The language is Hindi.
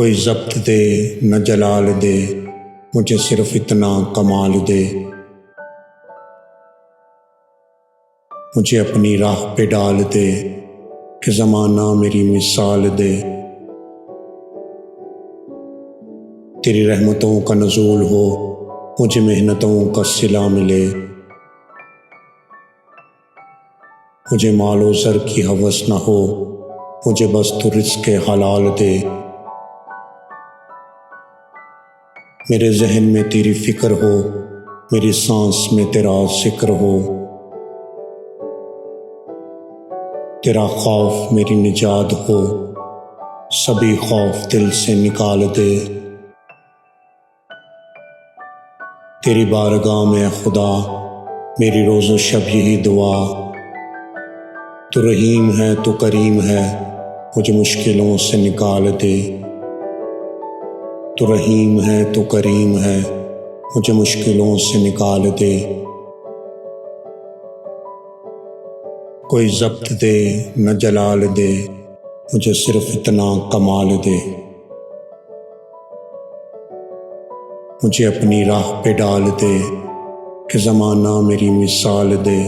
कोई ज़ब्त दे न जलाल दे, मुझे सिर्फ इतना कमाल दे। मुझे अपनी राह पे डाल दे कि ज़माना मेरी मिसाल दे। तेरी रहमतों का नज़ूल हो, मुझे मेहनतों का सिला मिले। मुझे मालो ज़र की हवस न हो, मुझे बस तू रिज़्क़ हलाल दे। मेरे जहन में तेरी फ़िक्र हो, मेरी सांस में तेरा ज़िक्र हो। तेरा खौफ मेरी निजात हो, सभी खौफ दिल से निकाल दे। तेरी बारगाह में खुदा मेरी रोज़ो शब यही दुआ। तू रहीम है तू करीम है, मुझे मुश्किलों से निकाल दे। तू रहीम है तू करीम है, मुझे मुश्किलों से निकाल दे। कोई ज़ब्त दे न जलाल दे, मुझे सिर्फ इतना कमाल दे। मुझे अपनी राह पे डाल दे कि ज़माना मेरी मिसाल दे।